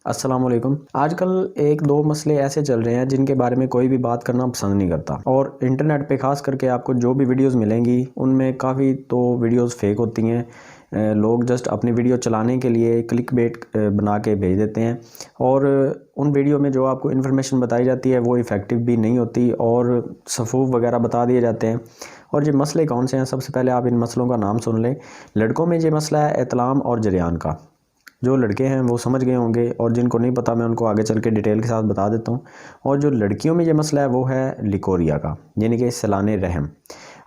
अस्सलाम वालेकुम। आजकल एक दो मसले ऐसे चल रहे हैं जिनके बारे में कोई भी बात करना पसंद नहीं करता, और इंटरनेट पे ख़ास करके आपको जो भी वीडियोस मिलेंगी उनमें काफ़ी तो वीडियोस फेक होती हैं। लोग जस्ट अपनी वीडियो चलाने के लिए क्लिक बेट बना के भेज देते हैं, और उन वीडियो में जो आपको इन्फॉर्मेशन बताई जाती है वो इफ़ेक्टिव भी नहीं होती, और सफूफ वगैरह बता दिए जाते हैं। और ये मसले कौन से हैं, सबसे पहले आप इन मसलों का नाम सुन लें। लड़कों में ये मसला है इत्लाम और जरियान का। जो लड़के हैं वो समझ गए होंगे, और जिनको नहीं पता मैं उनको आगे चल के डिटेल के साथ बता देता हूँ। और जो लड़कियों में ये मसला है वो है लिकोरिया का, यानी कि सिलाने रहम।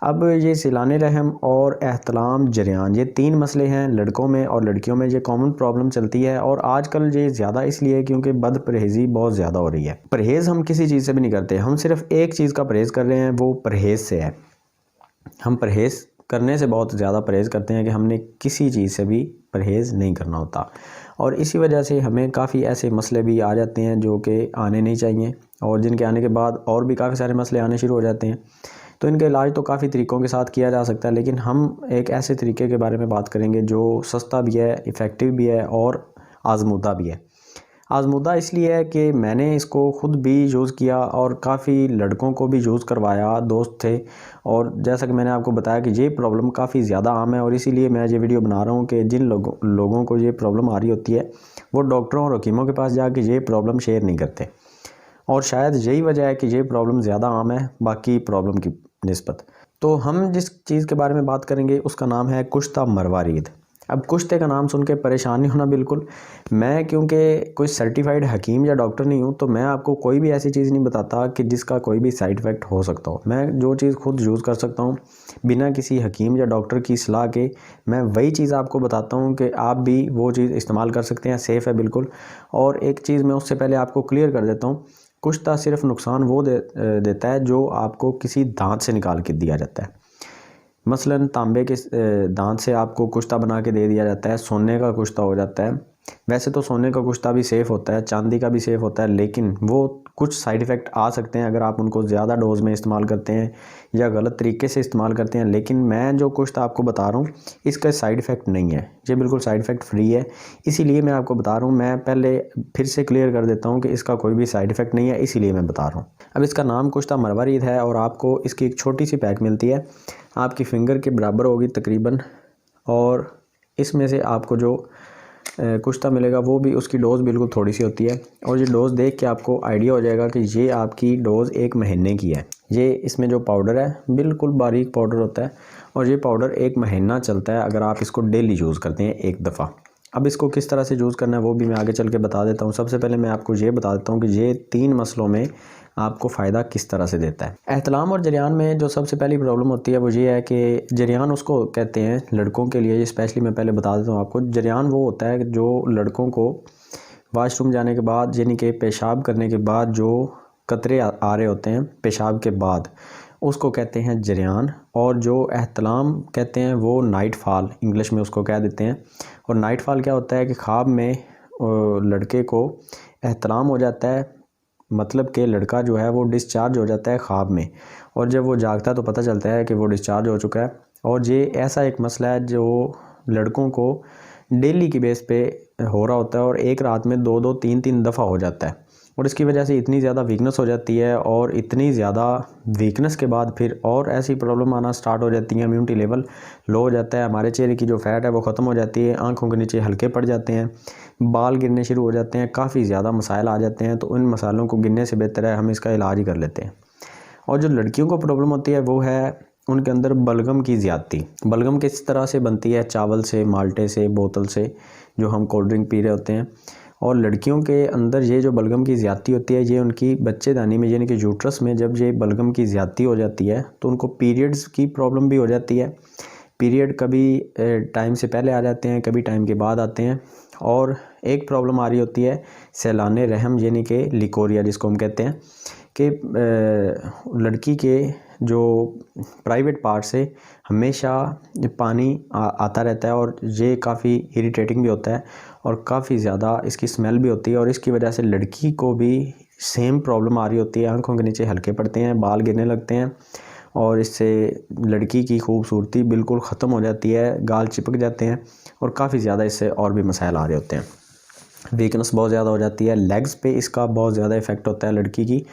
अब ये सिलाने रहम और एहतलाम जरियान, ये तीन मसले हैं लड़कों में, और लड़कियों में ये कॉमन प्रॉब्लम चलती है। और आजकल ये ज़्यादा इसलिए क्योंकि बद परहेज़ी बहुत ज़्यादा हो रही है। परहेज़ हम किसी चीज़ से भी नहीं करते, हम सिर्फ एक चीज़ का परहेज़ कर रहे हैं, वो परहेज़ से है। हम परहेज़ करने से बहुत ज़्यादा परहेज़ करते हैं कि हमने किसी चीज़ से भी परहेज़ नहीं करना होता, और इसी वजह से हमें काफ़ी ऐसे मसले भी आ जाते हैं जो कि आने नहीं चाहिए, और जिनके आने के बाद और भी काफ़ी सारे मसले आने शुरू हो जाते हैं। तो इनका इलाज तो काफ़ी तरीक़ों के साथ किया जा सकता है, लेकिन हम एक ऐसे तरीके के बारे में बात करेंगे जो सस्ता भी है, इफ़ेक्टिव भी है और आज़मूदा भी है। आज़मूदा इसलिए है कि मैंने इसको ख़ुद भी यूज़ किया और काफ़ी लड़कों को भी यूज़ करवाया, दोस्त थे। और जैसा कि मैंने आपको बताया कि ये प्रॉब्लम काफ़ी ज़्यादा आम है, और इसीलिए मैं ये वीडियो बना रहा हूँ कि जिन लोगों को ये प्रॉब्लम आ रही होती है वो डॉक्टरों और हकीमों के पास जाके ये प्रॉब्लम शेयर नहीं करते, और शायद यही वजह है कि ये प्रॉब्लम ज़्यादा आम है बाकी प्रॉब्लम की निस्बत। तो हम जिस चीज़ के बारे में बात करेंगे उसका नाम है कुश्ता मरवारीद। अब कुश्ते का नाम सुन के परेशान नहीं होना बिल्कुल। मैं क्योंकि कोई सर्टिफाइड हकीम या डॉक्टर नहीं हूँ, तो मैं आपको कोई भी ऐसी चीज़ नहीं बताता कि जिसका कोई भी साइड इफ़ेक्ट हो सकता हो। मैं जो चीज़ खुद यूज़ कर सकता हूँ बिना किसी हकीम या डॉक्टर की सलाह के, मैं वही चीज़ आपको बताता हूँ कि आप भी वो चीज़ इस्तेमाल कर सकते हैं, सेफ़ है बिल्कुल। और एक चीज़ मैं उससे पहले आपको क्लियर कर देता हूँ, कुश्ता सिर्फ नुकसान वो देता है जो आपको किसी दांत से निकाल के दिया जाता है। मसलन तांबे के दांत से आपको कुश्ता बना के दे दिया जाता है, सोने का कुश्ता हो जाता है। वैसे तो सोने का कुश्ता भी सेफ़ होता है, चांदी का भी सेफ़ होता है, लेकिन वो कुछ साइड इफ़ेक्ट आ सकते हैं अगर आप उनको ज़्यादा डोज़ में इस्तेमाल करते हैं या गलत तरीके से इस्तेमाल करते हैं। लेकिन मैं जो कुश्ता आपको बता रहा हूँ इसका साइड इफ़ेक्ट नहीं है, ये बिल्कुल साइड इफ़ेक्ट फ्री है। इसीलिए मैं आपको बता रहा हूँ। मैं पहले फिर से क्लियर कर देता हूँ कि इसका कोई भी साइड इफ़ेक्ट नहीं है, इसीलिए मैं बता रहा हूँ। अब इसका नाम कुश्ता मरवारीद है, और आपको इसकी एक छोटी सी पैक मिलती है, आपकी फिंगर के बराबर होगी तकरीबन। और इसमें से आपको जो कुश्ता मिलेगा वो भी उसकी डोज़ बिल्कुल थोड़ी सी होती है, और ये डोज़ देख के आपको आइडिया हो जाएगा कि ये आपकी डोज़ 1 महीने की है। ये इसमें जो पाउडर है बिल्कुल बारीक पाउडर होता है, और ये पाउडर 1 महीना चलता है अगर आप इसको डेली यूज़ करते हैं एक दफ़ा। अब इसको किस तरह से यूज़ करना है वो भी मैं आगे चल के बता देता हूँ। सबसे पहले मैं आपको ये बता देता हूँ कि ये 3 मसलों में आपको फ़ायदा किस तरह से देता है। एहतलाम और जरियान में जो सबसे पहली प्रॉब्लम होती है वो ये है कि जरियान उसको कहते हैं लड़कों के लिए, ये स्पेशली मैं पहले बता देता हूँ आपको। जरियान वो होता है जो लड़कों को वाशरूम जाने के बाद, यानी कि पेशाब करने के बाद जो कतरे आ रहे होते हैं पेशाब के बाद, उसको कहते हैं जरियान। और जो एहतलाम कहते हैं वो नाइट फॉल इंग्लिश में उसको कह देते हैं। और नाइट फॉल क्या होता है कि ख्वाब में लड़के को एहतलाम हो जाता है, मतलब कि लड़का जो है वो डिस्चार्ज हो जाता है ख्वाब में, और जब वो जागता है तो पता चलता है कि वो डिस्चार्ज हो चुका है। और ये ऐसा एक मसला है जो लड़कों को डेली की बेस पे हो रहा होता है, और एक रात में 2-2 3-3 दफ़ा हो जाता है। और इसकी वजह से इतनी ज़्यादा वीकनेस हो जाती है, और इतनी ज़्यादा वीकनेस के बाद फिर और ऐसी प्रॉब्लम आना स्टार्ट हो जाती है। इम्यूनिटी लेवल लो हो जाता है, हमारे चेहरे की जो फैट है वो ख़त्म हो जाती है, आँखों के नीचे हल्के पड़ जाते हैं, बाल गिरने शुरू हो जाते हैं, काफ़ी ज़्यादा मसाइल आ जाते हैं। तो उन मसालों को गिनने से बेहतर है हम इसका इलाज ही कर लेते हैं। और जो लड़कियों को प्रॉब्लम होती है वो है उनके अंदर बलगम की ज़्यादती। बलगम किस तरह से बनती है? चावल से, माल्टे से, बोतल से, जो हम कोल्ड ड्रिंक पी रहे होते हैं। और लड़कियों के अंदर ये जो बलगम की ज़्यादती होती है, ये उनकी बच्चेदानी में, यानी कि यूट्रस में जब ये बलगम की ज़्यादती हो जाती है तो उनको पीरियड्स की प्रॉब्लम भी हो जाती है। पीरियड कभी टाइम से पहले आ जाते हैं, कभी टाइम के बाद आते हैं। और एक प्रॉब्लम आ रही होती है सैलाने रहम, यानी कि लिकोरिया जिसको हम कहते हैं, कि लड़की के जो प्राइवेट पार्ट से हमेशा पानी आता रहता है, और ये काफ़ी इरिटेटिंग भी होता है, और काफ़ी ज़्यादा इसकी स्मेल भी होती है। और इसकी वजह से लड़की को भी सेम प्रॉब्लम आ रही होती है, आंखों के नीचे हल्के पड़ते हैं, बाल गिरने लगते हैं, और इससे लड़की की खूबसूरती बिल्कुल ख़त्म हो जाती है, गाल चिपक जाते हैं, और काफ़ी ज़्यादा इससे और भी मसाइल आ रहे होते हैं। वीकनेस बहुत ज़्यादा हो जाती है, लेग्स पे इसका बहुत ज़्यादा इफ़ेक्ट होता है लड़की की।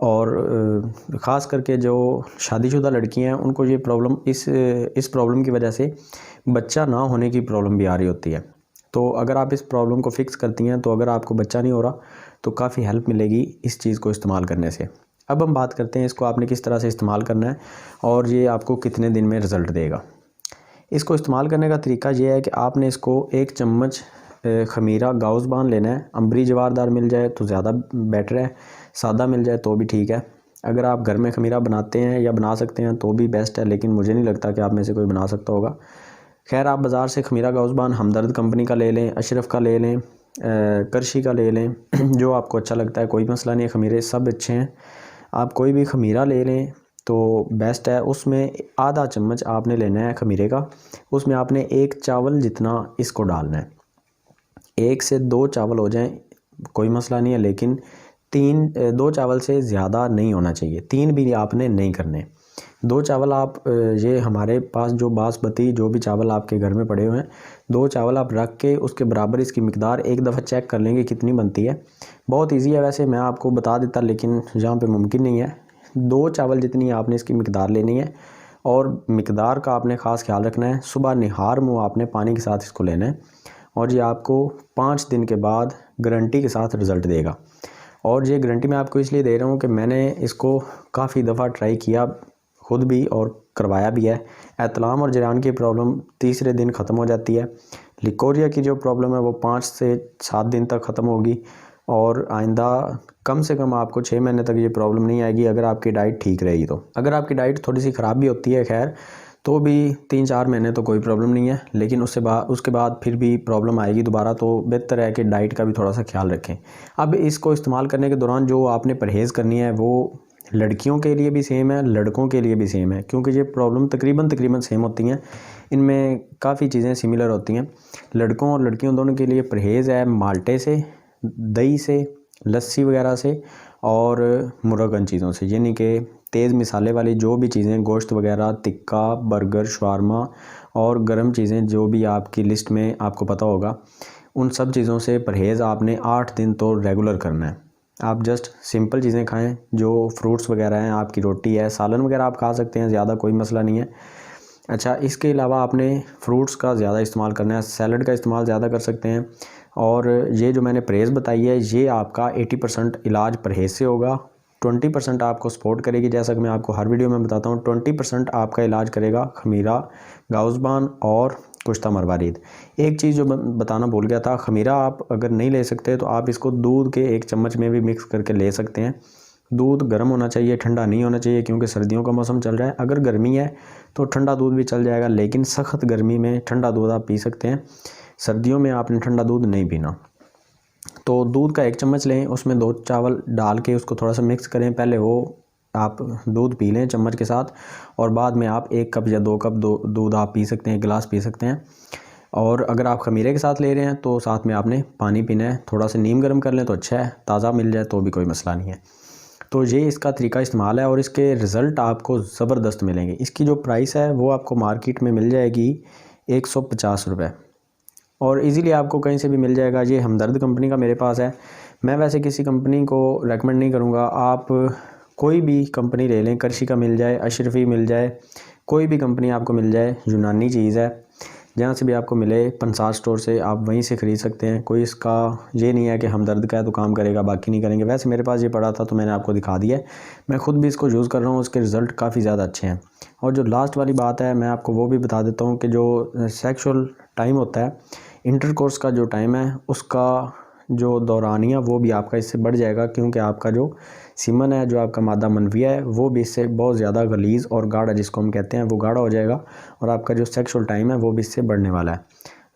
और ख़ास करके जो शादीशुदा लड़की हैं उनको ये प्रॉब्लम इस प्रॉब्लम की वजह से बच्चा ना होने की प्रॉब्लम भी आ रही होती है। तो अगर आप इस प्रॉब्लम को फ़िक्स करती हैं, तो अगर आपको बच्चा नहीं हो रहा तो काफ़ी हेल्प मिलेगी इस चीज़ को इस्तेमाल करने से। अब हम बात करते हैं इसको आपने किस तरह से इस्तेमाल करना है और ये आपको कितने दिन में रिज़ल्ट देगा। इसको इस्तेमाल करने का तरीका ये है कि आपने इसको 1 चम्मच खमीरा गाउसबान लेना है। अंबरी जवारदार मिल जाए तो ज़्यादा बेटर है, सादा मिल जाए तो भी ठीक है। अगर आप घर में खमीरा बनाते हैं या बना सकते हैं तो भी बेस्ट है, लेकिन मुझे नहीं लगता कि आप में से कोई बना सकता होगा। खैर, आप बाज़ार से खमीरा गाउसबान हमदर्द कंपनी का ले लें, अशरफ का ले लें, करशी का ले लें, जो आपको अच्छा लगता है, कोई मसला नहीं है, खमीरे सब अच्छे हैं। आप कोई भी खमीरा ले लें तो बेस्ट है। उसमें आधा चम्मच आपने लेना है खमीरे का, उसमें आपने 1 चावल जितना इसको डालना है। 1 से 2 चावल हो जाएं कोई मसला नहीं है, लेकिन 2 चावल से ज़्यादा नहीं होना चाहिए, 3 भी आपने नहीं करने। 2 चावल आप ये हमारे पास जो बासमती जो भी चावल आपके घर में पड़े हुए हैं, 2 चावल आप रख के उसके बराबर इसकी मिकदार एक दफ़ा चेक कर लेंगे कितनी बनती है। बहुत ईजी है वैसे, मैं आपको बता देता, लेकिन यहाँ पे मुमकिन नहीं है। 2 चावल जितनी आपने इसकी मिकदार लेनी है और मिकदार का आपने ख़ास ख्याल रखना है। सुबह निहार मुँह आपने पानी के साथ इसको लेना है और ये आपको 5 दिन के बाद गारंटी के साथ रिज़ल्ट देगा। और ये गारंटी मैं आपको इसलिए दे रहा हूँ कि मैंने इसको काफ़ी दफ़ा ट्राई किया खुद भी और करवाया भी है। एतलाम और जरान की प्रॉब्लम तीसरे दिन ख़त्म हो जाती है। लिकोरिया की जो प्रॉब्लम है वो 5 से 7 दिन तक ख़त्म होगी और आइंदा कम से कम आपको 6 महीने तक ये प्रॉब्लम नहीं आएगी अगर आपकी डाइट ठीक रहेगी। तो अगर आपकी डाइट थोड़ी सी ख़राब भी होती है खैर, तो भी 3-4 महीने तो कोई प्रॉब्लम नहीं है, लेकिन उसके बाद फिर भी प्रॉब्लम आएगी दोबारा। तो बेहतर है कि डाइट का भी थोड़ा सा ख्याल रखें। अब इसको इस्तेमाल करने के दौरान जो आपने परहेज़ करनी है वो लड़कियों के लिए भी सेम है, लड़कों के लिए भी सेम है, क्योंकि ये प्रॉब्लम तकरीबन सेम होती हैं। इनमें काफ़ी चीज़ें सिमिलर होती हैं। लड़कों और लड़कियों दोनों के लिए परहेज़ है माल्टे से, दही से, लस्सी वगैरह से और मुर्गन चीज़ों से, यानी कि तेज़ मिसाले वाली जो भी चीज़ें, गोश्त वगैरह, टिक्का, बर्गर, शवारमा और गर्म चीज़ें जो भी आपकी लिस्ट में आपको पता होगा, उन सब चीज़ों से परहेज़ आपने 8 दिन तो रेगुलर करना है। आप जस्ट सिंपल चीज़ें खाएं, जो फ्रूट्स वगैरह हैं, आपकी रोटी है, सालन वगैरह आप खा सकते हैं, ज़्यादा कोई मसला नहीं है। अच्छा, इसके अलावा आपने फ्रूट्स का ज़्यादा इस्तेमाल करना है, सैलड का इस्तेमाल ज़्यादा कर सकते हैं। और ये जो मैंने परहेज़ बताई है ये आपका 80% इलाज परहेज़ से होगा, 20% आपको सपोर्ट करेगी। जैसा कि मैं आपको हर वीडियो में बताता हूँ, 20% आपका इलाज करेगा खमीरा गाउसबान और कुश्ता मरवारीद। एक चीज़ जो बताना भूल गया था, खमीरा आप अगर नहीं ले सकते तो आप इसको दूध के 1 चम्मच में भी मिक्स करके ले सकते हैं। दूध गर्म होना चाहिए, ठंडा नहीं होना चाहिए, क्योंकि सर्दियों का मौसम चल रहा है। अगर गर्मी है तो ठंडा दूध भी चल जाएगा, लेकिन सख्त गर्मी में ठंडा दूध आप पी सकते हैं। सर्दियों में आपने ठंडा दूध नहीं पीना। तो दूध का 1 चम्मच लें, उसमें 2 चावल डाल के उसको थोड़ा सा मिक्स करें। पहले वो आप दूध पी लें चम्मच के साथ और बाद में आप 1 कप या 2 कप दूध आप पी सकते हैं, 1 गिलास पी सकते हैं। और अगर आप खमीरे के साथ ले रहे हैं तो साथ में आपने पानी पीना है। थोड़ा सा नीम गर्म कर लें तो अच्छा है, ताज़ा मिल जाए तो भी कोई मसला नहीं है। तो ये इसका तरीका इस्तेमाल है और इसके रिज़ल्ट आपको ज़बरदस्त मिलेंगे। इसकी जो प्राइस है वो आपको मार्केट में मिल जाएगी 150 रुपये और इजीली आपको कहीं से भी मिल जाएगा। ये हमदर्द कंपनी का मेरे पास है। मैं वैसे किसी कंपनी को रेकमेंड नहीं करूँगा, आप कोई भी कंपनी ले लें, करशी का मिल जाए, अशरफी मिल जाए, कोई भी कंपनी आपको मिल जाए, यूनानी चीज़ है, जहाँ से भी आपको मिले, पंसार स्टोर से आप वहीं से ख़रीद सकते हैं। कोई इसका ये नहीं है कि हमदर्द का है तो काम करेगा बाकी नहीं करेंगे। वैसे मेरे पास ये पड़ा था तो मैंने आपको दिखा दिया है, मैं ख़ुद भी इसको यूज़ कर रहा हूँ, उसके रिज़ल्ट काफ़ी ज़्यादा अच्छे हैं। और जो लास्ट वाली बात है मैं आपको वो भी बता देता हूँ कि जो सेक्सुअल टाइम होता है, इंटरकोर्स का जो टाइम है, उसका जो दौरानिया वो भी आपका इससे बढ़ जाएगा, क्योंकि आपका जो सीमन है, जो आपका मादा मनविया है, वो भी इससे बहुत ज़्यादा गलीज़ और गाढ़ा, जिसको हम कहते हैं, वो गाढ़ा हो जाएगा और आपका जो सेक्सुअल टाइम है वो भी इससे बढ़ने वाला है।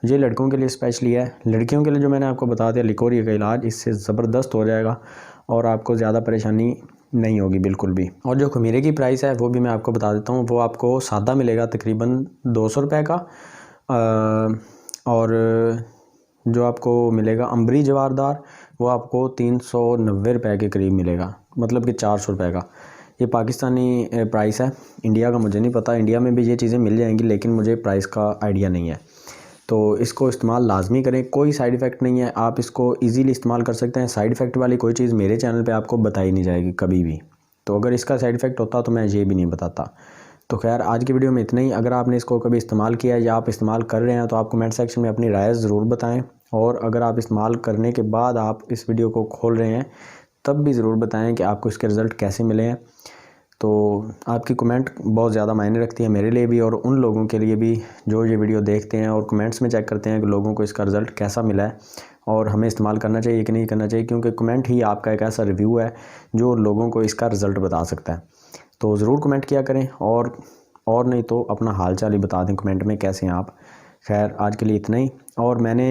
ये लड़कों के लिए स्पेशली है। लड़कियों के लिए जो मैंने आपको बता दिया लिकोरिया का इलाज, इससे ज़बरदस्त हो जाएगा और आपको ज़्यादा परेशानी नहीं होगी बिल्कुल भी। और जो खमीरे की प्राइस है वो भी मैं आपको बता देता हूँ, वो आपको सादा मिलेगा तकरीबन 200 रुपये का और जो आपको मिलेगा अंबरी जवारदार वो आपको 390 रुपये के करीब मिलेगा, मतलब कि 400 रुपये का। ये पाकिस्तानी प्राइस है, इंडिया का मुझे नहीं पता, इंडिया में भी ये चीज़ें मिल जाएंगी लेकिन मुझे प्राइस का आइडिया नहीं है। तो इसको इस्तेमाल लाजमी करें, कोई साइड इफ़ेक्ट नहीं है, आप इसको ईज़िली इस्तेमाल कर सकते हैं। साइड इफ़ेक्ट वाली कोई चीज़ मेरे चैनल पे आपको बताई नहीं जाएगी कभी भी, तो अगर इसका साइड इफ़ेक्ट होता तो मैं ये भी नहीं बताता। तो खैर आज की वीडियो में इतना ही। अगर आपने इसको कभी इस्तेमाल किया या आप इस्तेमाल कर रहे हैं तो आप कमेंट सेक्शन में अपनी राय ज़रूर बताएं, और अगर आप इस्तेमाल करने के बाद आप इस वीडियो को खोल रहे हैं तब भी ज़रूर बताएं कि आपको इसके रिज़ल्ट कैसे मिले हैं। तो आपकी कमेंट बहुत ज़्यादा मायने रखती है मेरे लिए भी और उन लोगों के लिए भी जो ये वीडियो देखते हैं और कमेंट्स में चेक करते हैं कि लोगों को इसका रिज़ल्ट कैसा मिला है और हमें इस्तेमाल करना चाहिए कि नहीं करना चाहिए, क्योंकि कमेंट ही आपका एक ऐसा रिव्यू है जो लोगों को इसका रिज़ल्ट बता सकता है। तो ज़रूर कमेंट किया करें, और नहीं तो अपना हाल चाल ही बता दें कमेंट में कैसे हैं आप। खैर आज के लिए इतना ही। और मैंने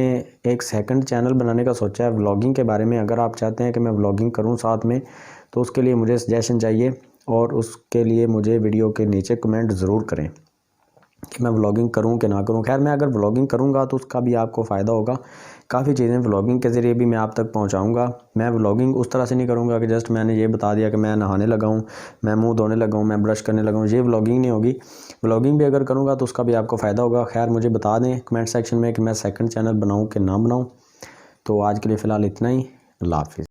एक सेकंड चैनल बनाने का सोचा है व्लॉगिंग के बारे में। अगर आप चाहते हैं कि मैं व्लॉगिंग करूं साथ में तो उसके लिए मुझे सजेशन चाहिए, और उसके लिए मुझे वीडियो के नीचे कमेंट ज़रूर करें कि मैं व्लॉगिंग करूं कि ना करूं। खैर मैं अगर व्लॉगिंग करूंगा तो उसका भी आपको फ़ायदा होगा, काफ़ी चीज़ें व्लॉगिंग के ज़रिए भी मैं आप तक पहुंचाऊंगा। मैं व्लॉगिंग उस तरह से नहीं करूंगा कि जस्ट मैंने ये बता दिया कि मैं नहाने लगा हूं, मैं मुंह धोने लगा हूं, मैं ब्रश करने लगा हूं, ये व्लॉगिंग नहीं होगी। व्लॉगिंग भी अगर करूँगा तो उसका भी आपको फ़ायदा होगा। खैर मुझे बता दें कमेंट सेक्शन में कि मैं सेकंड चैनल बनाऊँ कि ना बनाऊँ। तो आज के लिए फ़िलहाल इतना ही। अल्लाह हाफ़िज़।